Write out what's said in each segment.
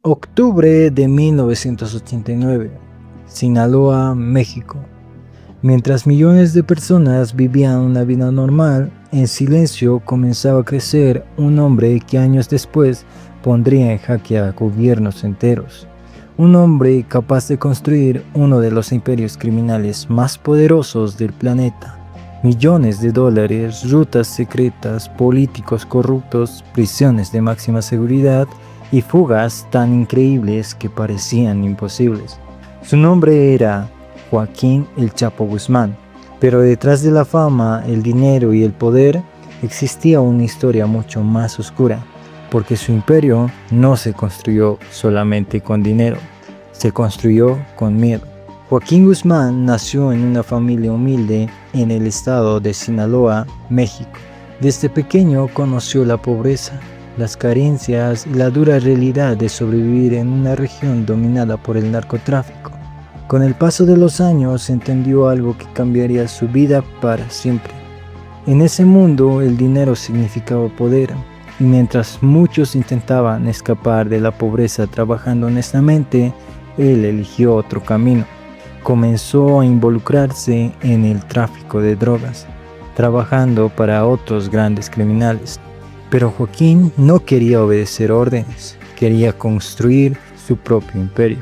Octubre de 1989, Sinaloa, México. Mientras millones de personas vivían una vida normal, en silencio comenzaba a crecer un hombre que años después pondría en jaque a gobiernos enteros. Un hombre capaz de construir uno de los imperios criminales más poderosos del planeta. Millones de dólares, rutas secretas, políticos corruptos, prisiones de máxima seguridad y fugas tan increíbles que parecían imposibles. Su nombre era Joaquín El Chapo Guzmán, pero detrás de la fama, el dinero y el poder existía una historia mucho más oscura, porque su imperio no se construyó solamente con dinero, se construyó con miedo. Joaquín Guzmán nació en una familia humilde en el estado de Sinaloa, México. Desde pequeño conoció la pobreza, las carencias y la dura realidad de sobrevivir en una región dominada por el narcotráfico. Con el paso de los años entendió algo que cambiaría su vida para siempre. En ese mundo el dinero significaba poder, y mientras muchos intentaban escapar de la pobreza trabajando honestamente, él eligió otro camino. Comenzó a involucrarse en el tráfico de drogas, trabajando para otros grandes criminales. Pero Joaquín no quería obedecer órdenes, quería construir su propio imperio.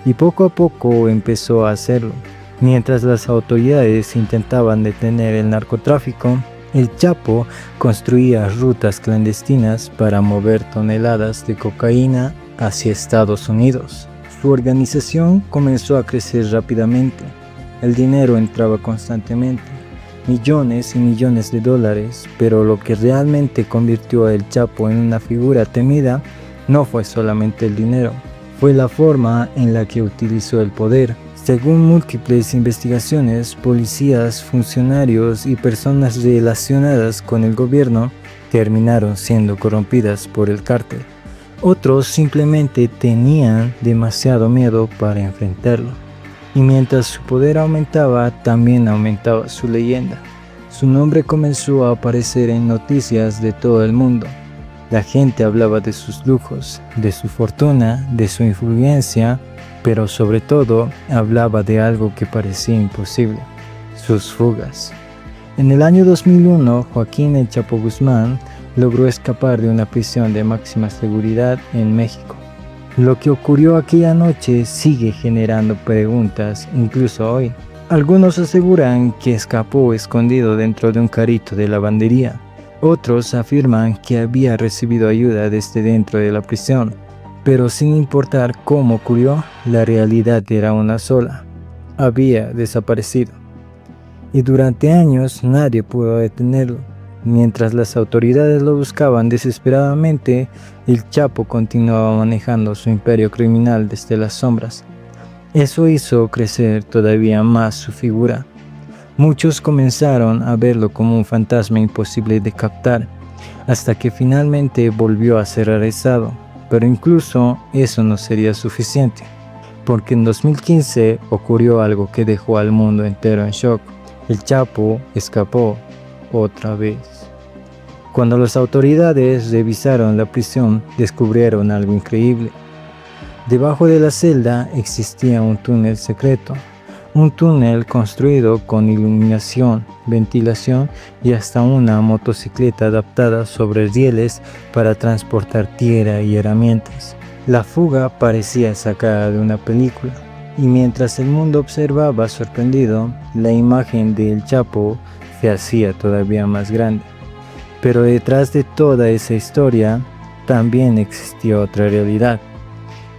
Y poco a poco empezó a hacerlo. Mientras las autoridades intentaban detener el narcotráfico, el Chapo construía rutas clandestinas para mover toneladas de cocaína hacia Estados Unidos. Su organización comenzó a crecer rápidamente. El dinero entraba constantemente. Millones y millones de dólares, pero lo que realmente convirtió a El Chapo en una figura temida no fue solamente el dinero, fue la forma en la que utilizó el poder. Según múltiples investigaciones, policías, funcionarios y personas relacionadas con el gobierno terminaron siendo corrompidas por el cártel. Otros simplemente tenían demasiado miedo para enfrentarlo. Y mientras su poder aumentaba, también aumentaba su leyenda. Su nombre comenzó a aparecer en noticias de todo el mundo. La gente hablaba de sus lujos, de su fortuna, de su influencia, pero sobre todo hablaba de algo que parecía imposible: sus fugas. En el año 2001, Joaquín El Chapo Guzmán logró escapar de una prisión de máxima seguridad en México. Lo que ocurrió aquella noche sigue generando preguntas incluso hoy. Algunos aseguran que escapó escondido dentro de un carrito de lavandería. Otros afirman que había recibido ayuda desde dentro de la prisión. Pero sin importar cómo ocurrió, la realidad era una sola: había desaparecido. Y durante años nadie pudo detenerlo. Mientras las autoridades lo buscaban desesperadamente, el Chapo continuaba manejando su imperio criminal desde las sombras. Eso hizo crecer todavía más su figura. Muchos comenzaron a verlo como un fantasma imposible de captar, hasta que finalmente volvió a ser arrestado. Pero incluso eso no sería suficiente, porque en 2015 ocurrió algo que dejó al mundo entero en shock. El Chapo escapó otra vez. Cuando las autoridades revisaron la prisión, descubrieron algo increíble. Debajo de la celda existía un túnel secreto, un túnel construido con iluminación, ventilación y hasta una motocicleta adaptada sobre rieles para transportar tierra y herramientas. La fuga parecía sacada de una película, y mientras el mundo observaba sorprendido, la imagen de El Chapo se hacía todavía más grande. Pero detrás de toda esa historia también existía otra realidad: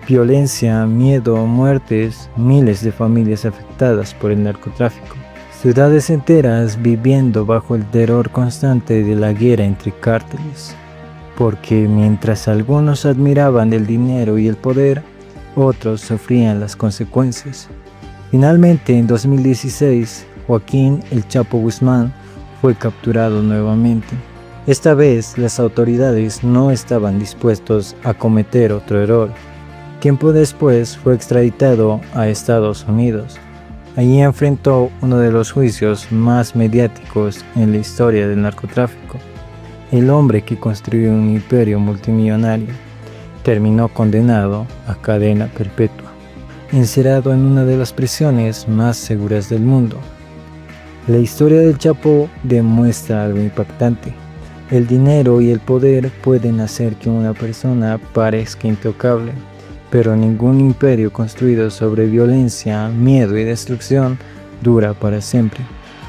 violencia, miedo, muertes, miles de familias afectadas por el narcotráfico, ciudades enteras viviendo bajo el terror constante de la guerra entre cárteles. Porque mientras algunos admiraban el dinero y el poder, otros sufrían las consecuencias. Finalmente, en 2016, Joaquín El Chapo Guzmán fue capturado nuevamente. Esta vez las autoridades no estaban dispuestos a cometer otro error. Tiempo después fue extraditado a Estados Unidos. Allí enfrentó uno de los juicios más mediáticos en la historia del narcotráfico. El hombre que construyó un imperio multimillonario terminó condenado a cadena perpetua, encerrado en una de las prisiones más seguras del mundo. La historia del Chapo demuestra algo impactante. El dinero y el poder pueden hacer que una persona parezca intocable, pero ningún imperio construido sobre violencia, miedo y destrucción dura para siempre,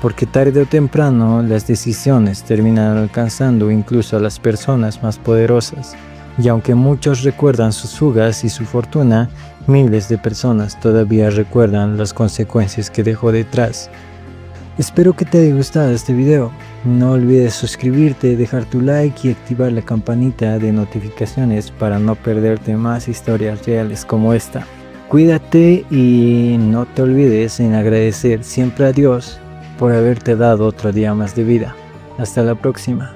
porque tarde o temprano las decisiones terminan alcanzando incluso a las personas más poderosas. Y aunque muchos recuerdan sus fugas y su fortuna, miles de personas todavía recuerdan las consecuencias que dejó detrás. Espero que te haya gustado este video. No olvides suscribirte, dejar tu like y activar la campanita de notificaciones para no perderte más historias reales como esta. Cuídate y no te olvides en agradecer siempre a Dios por haberte dado otro día más de vida. Hasta la próxima.